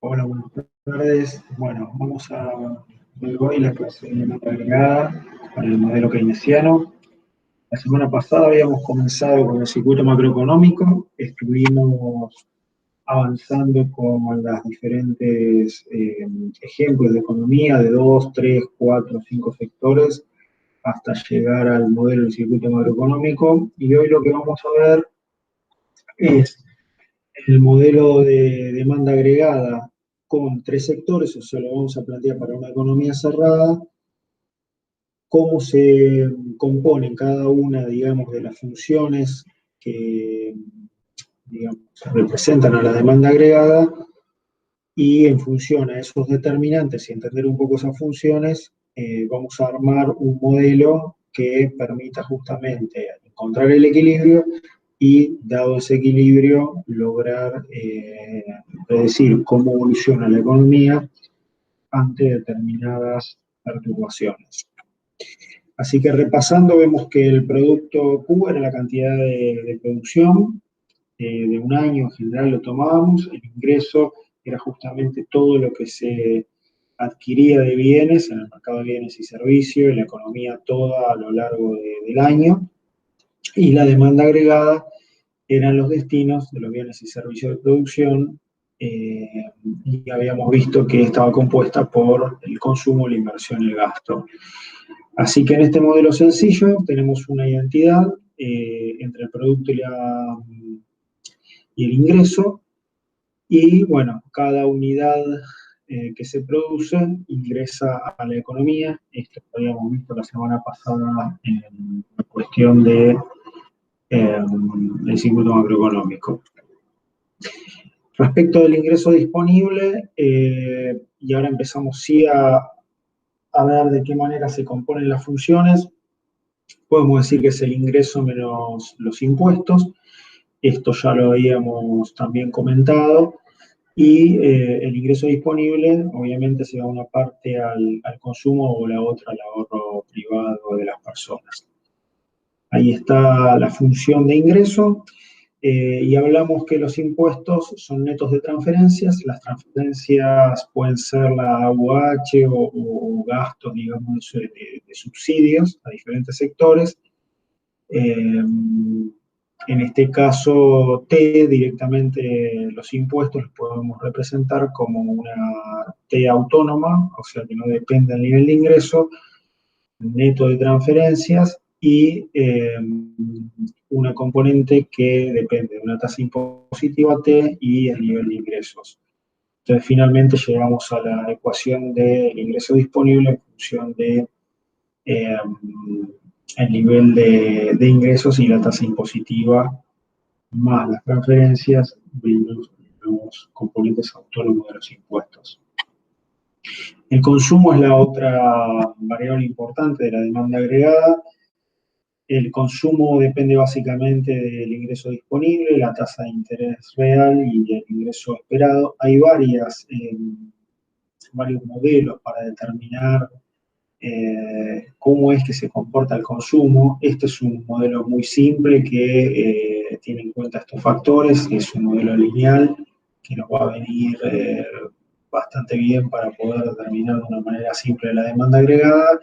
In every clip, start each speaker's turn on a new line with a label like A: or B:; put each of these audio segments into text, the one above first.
A: Hola, buenas tardes. Bueno, vamos a ver hoy la clase de demanda agregada para el modelo keynesiano. La semana pasada habíamos comenzado con el circuito macroeconómico, estuvimos avanzando con los diferentes ejemplos de economía de 2, 3, 4, 5 sectores hasta llegar al modelo del circuito macroeconómico. Y hoy lo que vamos a ver es el modelo de demanda agregada con tres sectores, o sea, lo vamos a plantear para una economía cerrada, cómo se componen cada una, digamos, de las funciones que, digamos, representan a la demanda agregada y en función a esos determinantes y entender un poco esas funciones, vamos a armar un modelo que permita justamente encontrar el equilibrio y, dado ese equilibrio, lograr predecir cómo evoluciona la economía ante determinadas perturbaciones. Así que repasando, vemos que el producto Q era la cantidad de producción de un año, en general lo tomábamos, el ingreso era justamente todo lo que se adquiría de bienes en el mercado de bienes y servicios, en la economía toda a lo largo del año, y la demanda agregada eran los destinos de los bienes y servicios de producción, y habíamos visto que estaba compuesta por el consumo, la inversión y el gasto. Así que en este modelo sencillo tenemos una identidad entre el producto y el ingreso, y bueno, cada unidad que se produce ingresa a la economía. Esto lo habíamos visto la semana pasada en la cuestión de el circuito macroeconómico. Respecto del ingreso disponible, y ahora empezamos sí a ver de qué manera se componen las funciones, podemos decir que es el ingreso menos los impuestos. Esto ya lo habíamos también comentado. Y el ingreso disponible, obviamente, se va una parte al consumo o la otra al ahorro privado de las personas. Ahí está la función de ingreso. Y hablamos que los impuestos son netos de transferencias. Las transferencias pueden ser la AUH o gastos, digamos, de subsidios a diferentes sectores. En este caso, T, directamente los impuestos los podemos representar como una T autónoma, o sea que no depende del nivel de ingreso, neto de transferencias, y una componente que depende de una tasa impositiva T y el nivel de ingresos. Entonces, finalmente llegamos a la ecuación del ingreso disponible en función de el nivel de ingresos y la tasa impositiva más las transferencias menos los componentes autónomos de los impuestos. El consumo es la otra variable importante de la demanda agregada. El consumo depende básicamente del ingreso disponible, la tasa de interés real y el ingreso esperado. Hay varios modelos para determinar cómo es que se comporta el consumo. Este es un modelo muy simple que tiene en cuenta estos factores, es un modelo lineal que nos va a venir bastante bien para poder determinar de una manera simple la demanda agregada.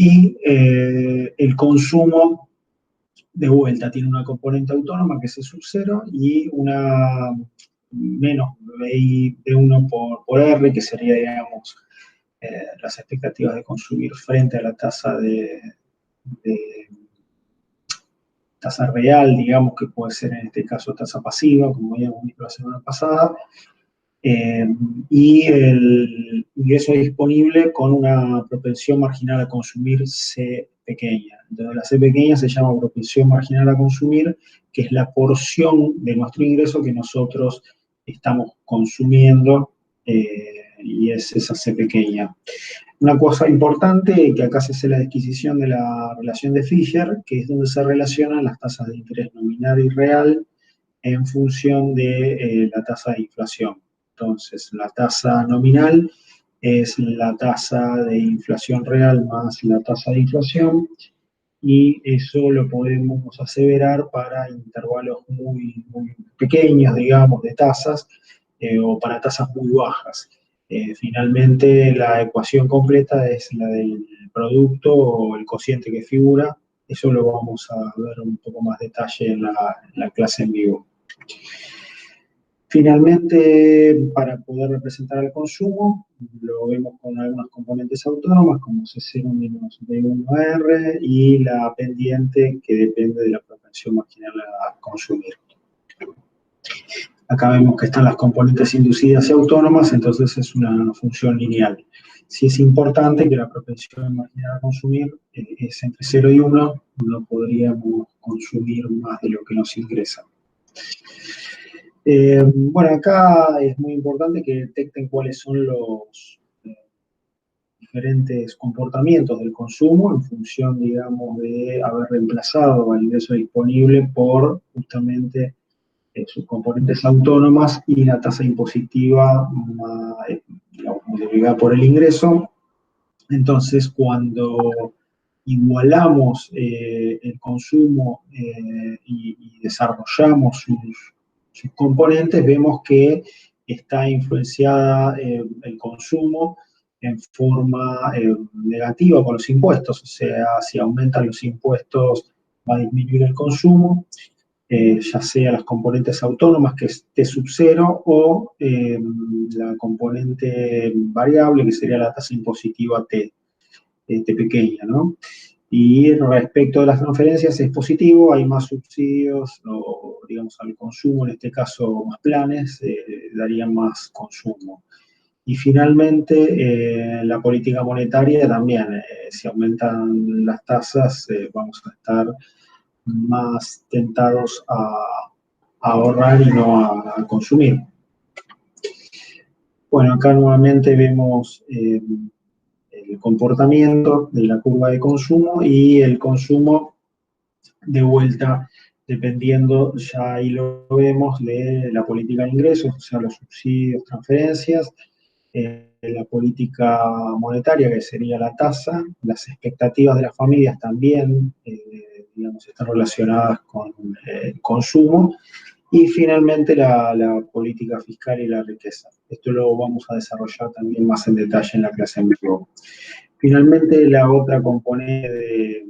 A: Y el consumo, de vuelta, tiene una componente autónoma que es el sub 0 y una menos B1 por R, que sería, digamos, las expectativas de consumir frente a la tasa tasa real, digamos, que puede ser en este caso tasa pasiva, como habíamos visto la semana pasada, y el ingreso disponible con una propensión marginal a consumir C pequeña. Entonces, la C pequeña se llama propensión marginal a consumir, que es la porción de nuestro ingreso que nosotros estamos consumiendo, y es esa C pequeña. Una cosa importante, que acá se hace la disquisición de la relación de Fisher, que es donde se relacionan las tasas de interés nominal y real en función de la tasa de inflación. Entonces, la tasa nominal es la tasa de inflación real más la tasa de inflación, y eso lo podemos aseverar para intervalos muy, muy pequeños, digamos, de tasas, o para tasas muy bajas. Finalmente, la ecuación completa es la del producto o el cociente que figura. Eso lo vamos a ver un poco más detalle en la clase en vivo. Finalmente, para poder representar el consumo, lo vemos con algunas componentes autónomas como C0-B1R y la pendiente que depende de la propensión marginal a consumir. Acá vemos que están las componentes inducidas y autónomas, entonces es una función lineal. Si es importante que la propensión marginal a consumir es entre 0 y 1, no podríamos consumir más de lo que nos ingresa. Bueno, acá es muy importante que detecten cuáles son los diferentes comportamientos del consumo en función, digamos, de haber reemplazado al ingreso disponible por justamente sus componentes autónomas y la tasa impositiva, digamos, multiplicada por el ingreso. Entonces, cuando igualamos el consumo y desarrollamos sus componentes, vemos que está influenciada el consumo en forma negativa con los impuestos, o sea, si aumentan los impuestos va a disminuir el consumo, ya sea las componentes autónomas, que es T sub 0, o la componente variable, que sería la tasa impositiva T pequeña, ¿no? Y respecto de las transferencias es positivo, hay más subsidios, o digamos al consumo, en este caso más planes, darían más consumo. Y finalmente, la política monetaria también, si aumentan las tasas, vamos a estar más tentados a ahorrar y no a consumir. Bueno, acá nuevamente vemos el comportamiento de la curva de consumo y el consumo de vuelta, dependiendo, ya ahí lo vemos, de la política de ingresos, o sea, los subsidios, transferencias, la política monetaria, que sería la tasa, las expectativas de las familias también, digamos, están relacionadas con el consumo, y finalmente la política fiscal y la riqueza. Esto lo vamos a desarrollar también más en detalle en la clase en vivo. Finalmente, la otra componente de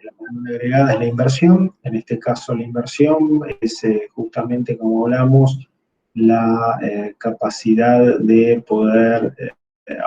A: la columna agregada es la inversión. En este caso, la inversión es justamente, como hablamos, la capacidad de poder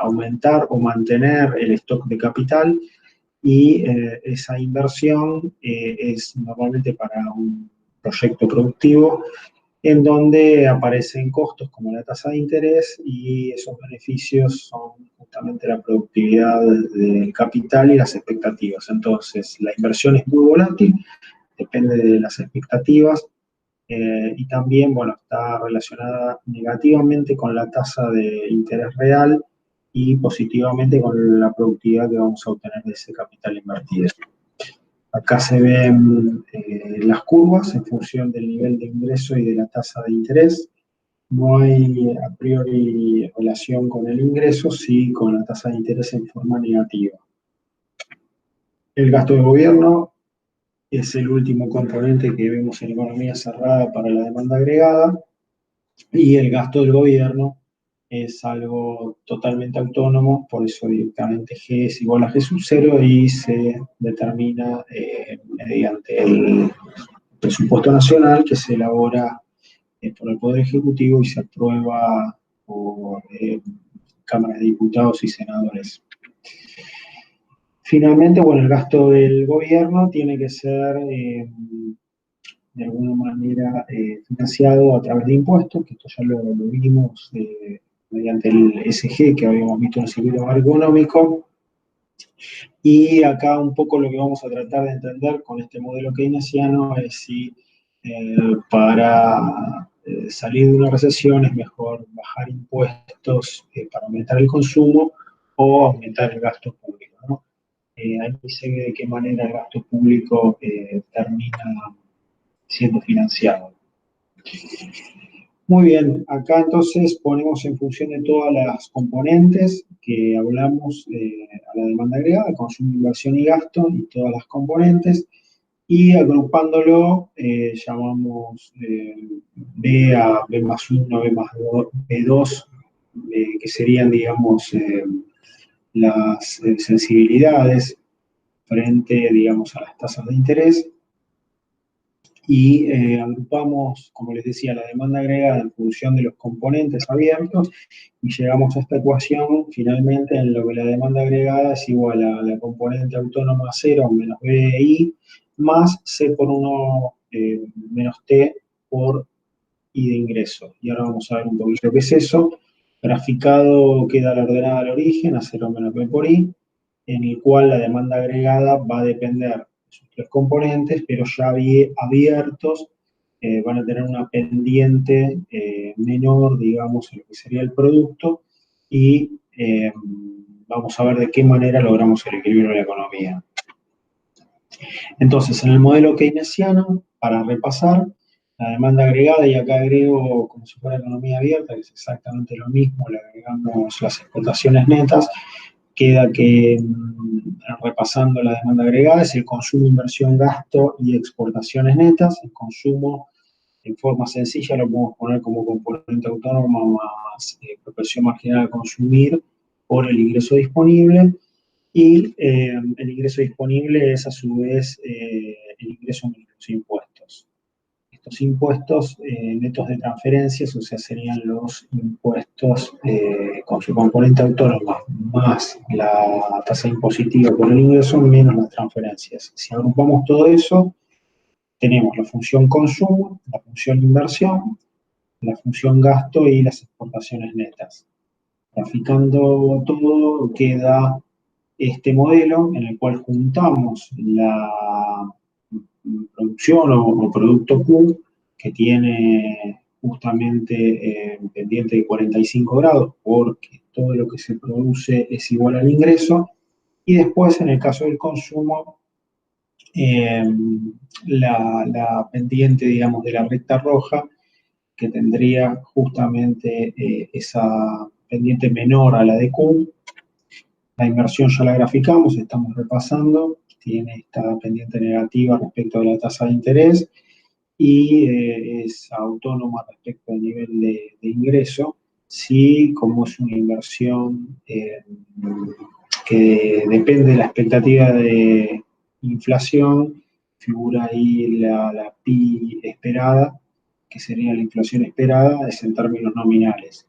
A: aumentar o mantener el stock de capital, y esa inversión es normalmente para un proyecto productivo en donde aparecen costos como la tasa de interés, y esos beneficios son justamente la productividad del capital y las expectativas. Entonces, la inversión es muy volátil, depende de las expectativas, y también, bueno, está relacionada negativamente con la tasa de interés real y positivamente con la productividad que vamos a obtener de ese capital invertido. Acá se ven las curvas en función del nivel de ingreso y de la tasa de interés. No hay a priori relación con el ingreso, sí con la tasa de interés en forma negativa. El gasto de gobierno es el último componente que vemos en economía cerrada para la demanda agregada, y el gasto del gobierno es algo totalmente autónomo, por eso directamente G es igual a G sub 0 y se determina mediante el presupuesto nacional, que se elabora por el Poder Ejecutivo y se aprueba por cámaras de diputados y senadores. Finalmente, bueno, el gasto del gobierno tiene que ser de alguna manera financiado a través de impuestos, que esto ya lo vimos mediante el SG que habíamos visto en el circuito macroeconómico. Y acá un poco lo que vamos a tratar de entender con este modelo keynesiano es si para salir de una recesión es mejor bajar impuestos para aumentar el consumo o aumentar el gasto público, ¿no? Ahí se ve de qué manera el gasto público termina siendo financiado. Muy bien, acá entonces ponemos en función de todas las componentes que hablamos a la demanda agregada, consumo, inversión y gasto, y todas las componentes, y agrupándolo llamamos B a B más 1, B más 2, B2, que serían, digamos, las sensibilidades frente, digamos, a las tasas de interés, y agrupamos, como les decía, la demanda agregada en función de los componentes abiertos, y llegamos a esta ecuación finalmente en lo que la demanda agregada es igual a la componente autónoma 0 menos BI más C por 1 menos T por I de ingreso. Y ahora vamos a ver un poquito qué es eso. Graficado queda la ordenada al origen a 0 menos B por I, en el cual la demanda agregada va a depender de sus tres componentes, pero ya abiertos van a tener una pendiente menor, digamos, en lo que sería el producto, y vamos a ver de qué manera logramos el equilibrio de la economía. Entonces, en el modelo keynesiano, para repasar, la demanda agregada, y acá agrego como si fuera economía abierta, que es exactamente lo mismo, le agregamos las exportaciones netas, queda que, repasando la demanda agregada, es el consumo, inversión, gasto y exportaciones netas. El consumo, en forma sencilla, lo podemos poner como componente autónomo más propensión marginal a consumir por el ingreso disponible, y el ingreso disponible es a su vez el ingreso menos los impuestos. Estos impuestos netos de transferencias, o sea, serían los impuestos con su componente autónoma más la tasa impositiva por el ingreso menos las transferencias. Si agrupamos todo eso, tenemos la función consumo, la función inversión, la función gasto y las exportaciones netas. Graficando todo queda este modelo en el cual juntamos la producción o producto Q, que tiene justamente pendiente de 45 grados, porque todo lo que se produce es igual al ingreso, y después, en el caso del consumo, eh, la pendiente, digamos, de la recta roja, que tendría justamente esa pendiente menor a la de Q. La inversión ya la graficamos, estamos repasando, tiene esta pendiente negativa respecto de la tasa de interés, y es autónoma respecto al nivel de ingreso. Sí, como es una inversión que depende de la expectativa de inflación, figura ahí la PI esperada, que sería la inflación esperada, es en términos nominales.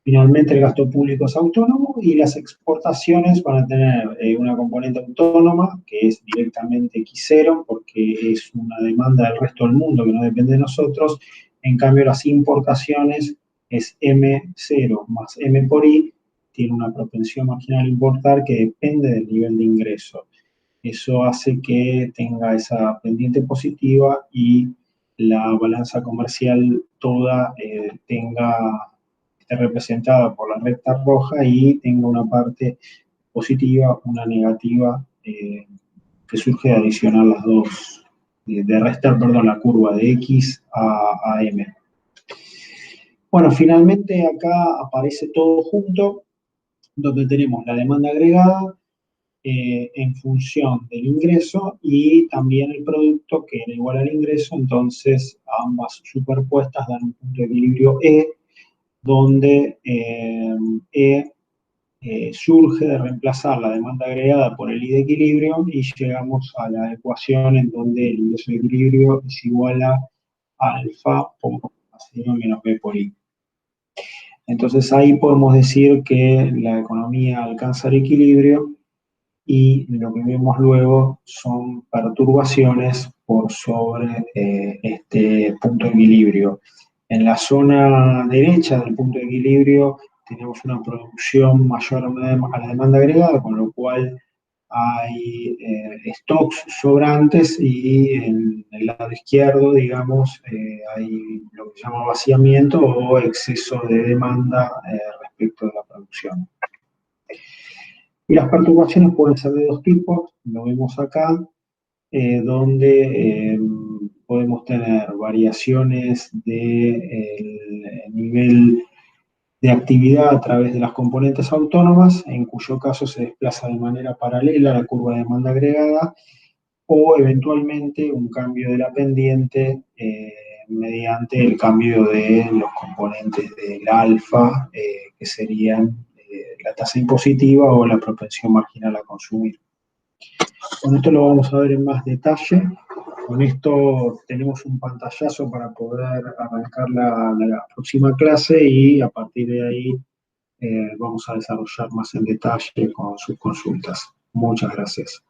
A: Finalmente, el gasto público es autónomo, y las exportaciones van a tener una componente autónoma, que es directamente X0, porque es una demanda del resto del mundo que no depende de nosotros. En cambio, las importaciones es M0 más M por I, tiene una propensión marginal a importar que depende del nivel de ingreso. Eso hace que tenga esa pendiente positiva, y la balanza comercial toda esté representada por la recta roja, y tenga una parte positiva, una negativa, que surge de adicionar las dos, de restar, perdón, la curva de X a M. Bueno, finalmente acá aparece todo junto, donde tenemos la demanda agregada en función del ingreso, y también el producto que era igual al ingreso. Entonces ambas superpuestas dan un punto de equilibrio E, donde surge de reemplazar la demanda agregada por el I de equilibrio, y llegamos a la ecuación en donde el ingreso de equilibrio es igual a alfa por A0 menos B por I. Entonces ahí podemos decir que la economía alcanza el equilibrio, y lo que vemos luego son perturbaciones por sobre este punto de equilibrio. En la zona derecha del punto de equilibrio tenemos una producción mayor a la demanda agregada, con lo cual hay stocks sobrantes, y en el lado izquierdo, digamos, hay lo que se llama vaciamiento o exceso de demanda respecto de la producción. Y las perturbaciones pueden ser de dos tipos, lo vemos acá, donde podemos tener variaciones del nivel de actividad a través de las componentes autónomas, en cuyo caso se desplaza de manera paralela la curva de demanda agregada, o eventualmente un cambio de la pendiente mediante el cambio de los componentes del alfa, que serían la tasa impositiva o la propensión marginal a consumir. Con esto lo vamos a ver en más detalle. Con esto tenemos un pantallazo para poder arrancar la próxima clase y a partir de ahí vamos a desarrollar más en detalle con sus consultas. Muchas gracias.